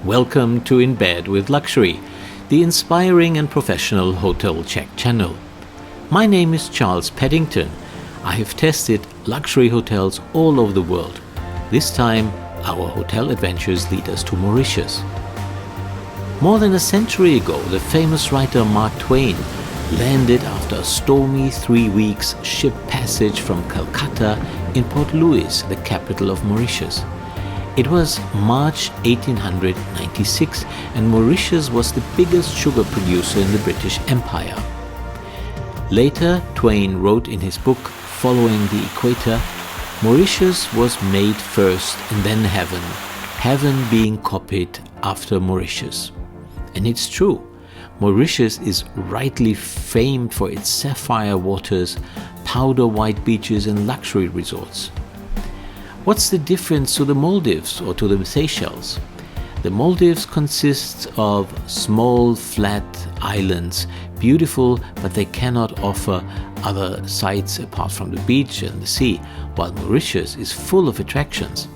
Welcome to In Bed with Luxury, the inspiring and professional hotel check channel. My name is Charles Paddington. I have tested luxury hotels all over the world. This time, our hotel adventures lead us to Mauritius. More than a century ago, the famous writer Mark Twain landed after a stormy 3 weeks ship passage from Calcutta in Port Louis, the capital of Mauritius. It was March 1896 and Mauritius was the biggest sugar producer in the British Empire. Later, Twain wrote in his book, Following the Equator, Mauritius was made first and then heaven, heaven being copied after Mauritius. And it's true. Mauritius is rightly famed for its sapphire waters, powder white beaches and luxury resorts. What's the difference to the Maldives or to the Seychelles? The Maldives consists of small, flat islands, beautiful, but they cannot offer other sights apart from the beach and the sea, while Mauritius is full of attractions.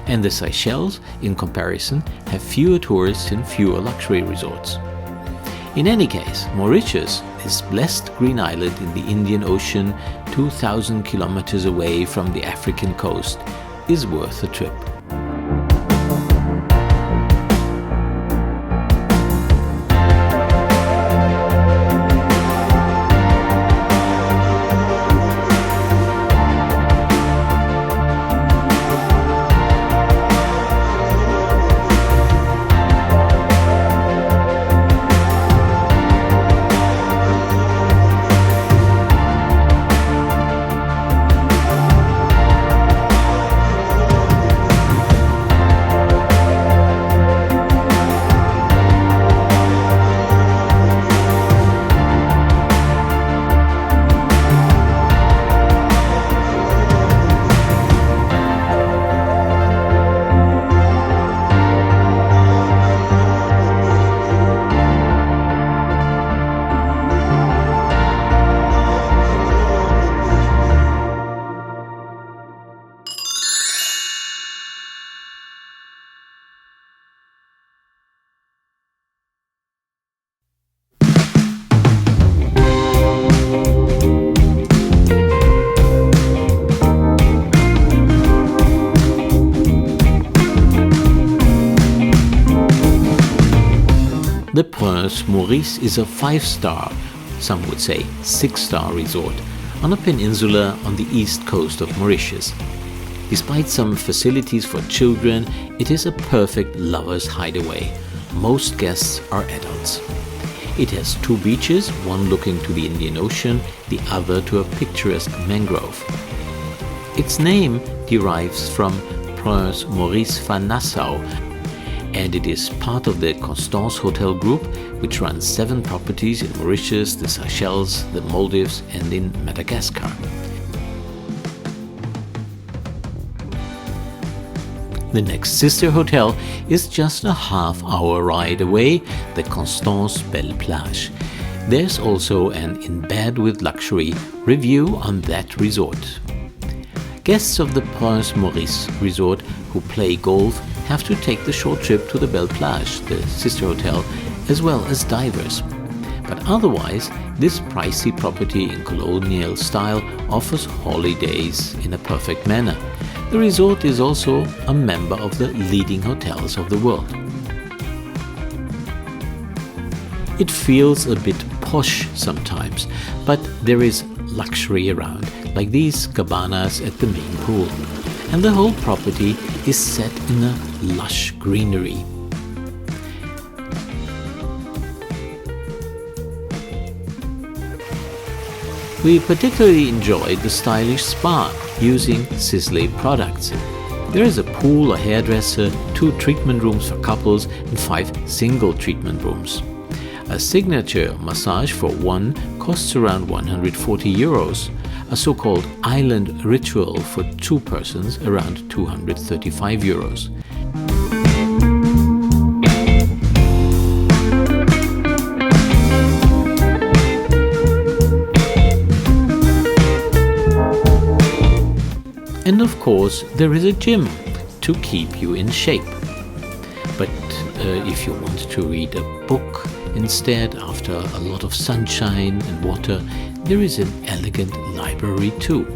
And the Seychelles, in comparison, have fewer tourists and fewer luxury resorts. In any case, Mauritius, this blessed green island in the Indian Ocean, 2,000 kilometers away from the African coast, is worth a trip. The Prince Maurice is a 5-star, some would say 6-star resort, on a peninsula on the east coast of Mauritius. Despite some facilities for children, it is a perfect lover's hideaway. Most guests are adults. It has 2 beaches, one looking to the Indian Ocean, the other to a picturesque mangrove. Its name derives from Prince Maurice van Nassau, and it is part of the Constance Hotel Group, which runs 7 properties in Mauritius, the Seychelles, the Maldives and in Madagascar. The next sister hotel is just a half-hour ride away, the Constance Belle Plage. There's also an In Bed with Luxury review on that resort. Guests of the Prince Maurice resort who play golf have to take the short trip to the Belle Plage, the sister hotel, as well as divers. But otherwise, this pricey property in colonial style offers holidays in a perfect manner. The resort is also a member of the leading hotels of the world. It feels a bit posh sometimes, but there is luxury around, like these cabanas at the main pool. And the whole property is set in a lush greenery. We particularly enjoyed the stylish spa using Sisley products. There is a pool, a hairdresser, 2 treatment rooms for couples and 5 single treatment rooms. A signature massage for one costs around 140 euros. A so-called island ritual for 2 persons around 235 euros. And of course, there is a gym to keep you in shape. But if you want to read a book instead after a lot of sunshine and water, there is an elegant library too.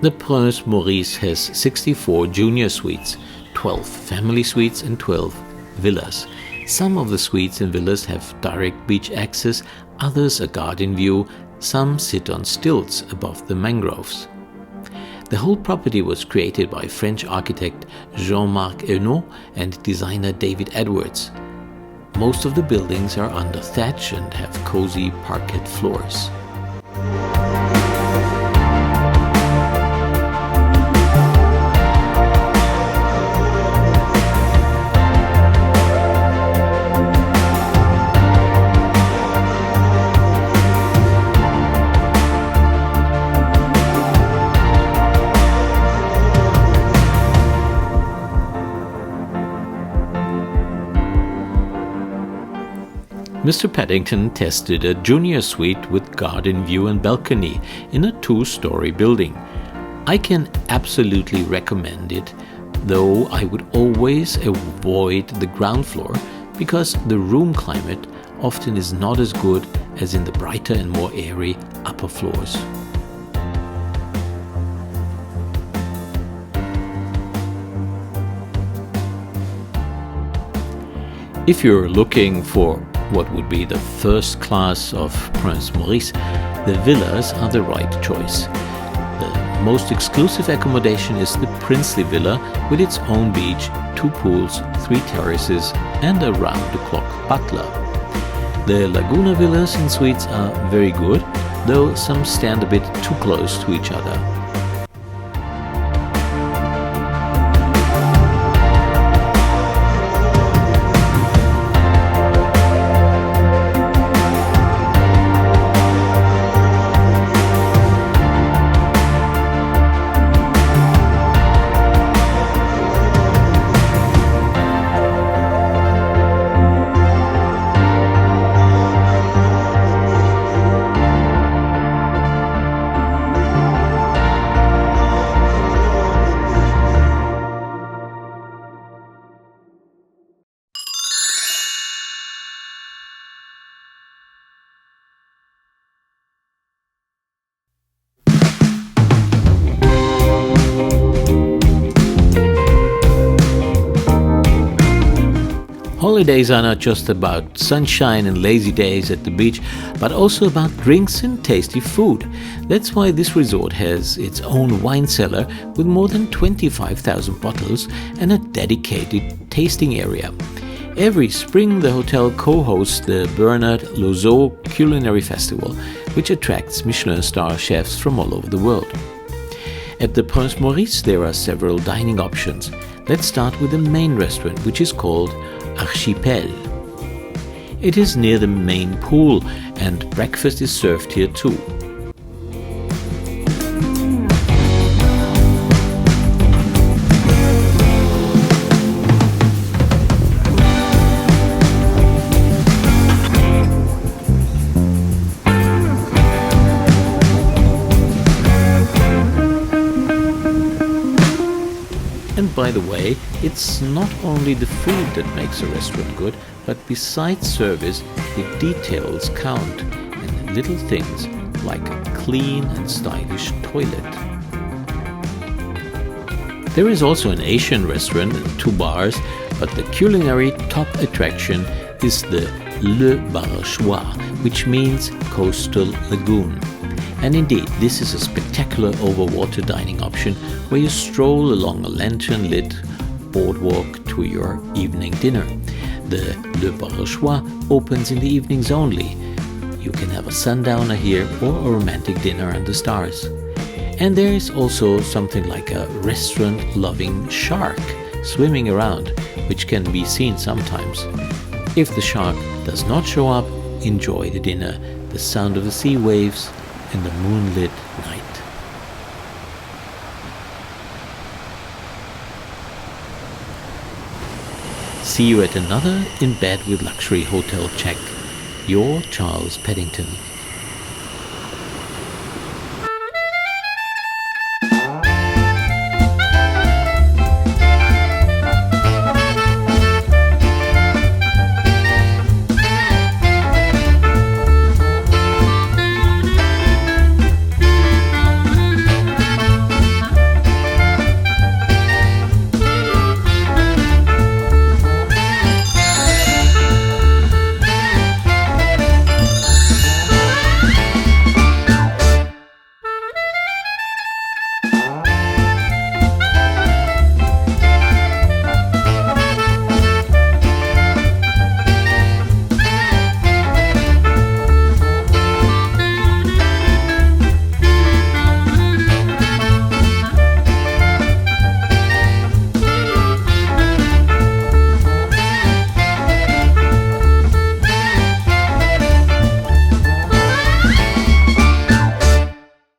The Prince Maurice has 64 junior suites, 12 family suites and 12 villas. Some of the suites and villas have direct beach access, others a garden view, some sit on stilts above the mangroves. The whole property was created by French architect Jean-Marc Henault and designer David Edwards. Most of the buildings are under thatch and have cozy parquet floors. Mr. Paddington tested a junior suite with garden view and balcony in a 2-story building. I can absolutely recommend it, though I would always avoid the ground floor because the room climate often is not as good as in the brighter and more airy upper floors. If you're looking for what would be the first class of Prince Maurice, the villas are the right choice. The most exclusive accommodation is the princely villa with its own beach, 2 pools, 3 terraces and a round-the-clock butler. The Laguna villas and suites are very good, though some stand a bit too close to each other. Holidays are not just about sunshine and lazy days at the beach, but also about drinks and tasty food. That's why this resort has its own wine cellar with more than 25,000 bottles and a dedicated tasting area. Every spring, the hotel co-hosts the Bernard Loiseau Culinary Festival, which attracts Michelin star chefs from all over the world. At the Prince Maurice, there are several dining options. Let's start with the main restaurant, which is called Archipel. It is near the main pool, and breakfast is served here too. And by the way, it's not only the food that makes a restaurant good, but besides service, the details count, and little things like a clean and stylish toilet. There is also an Asian restaurant and 2 bars, but the culinary top attraction is the Le Barchois, which means coastal lagoon. And indeed, this is a spectacular overwater dining option where you stroll along a lantern-lit boardwalk to your evening dinner. The Le Barchois opens in the evenings only. You can have a sundowner here or a romantic dinner under stars. And there is also something like a restaurant-loving shark swimming around, which can be seen sometimes. If the shark does not show up, enjoy the dinner, the sound of the sea waves, and the moonlit night. See you at another In Bed with Luxury Hotel Check. Your Charles Peddington.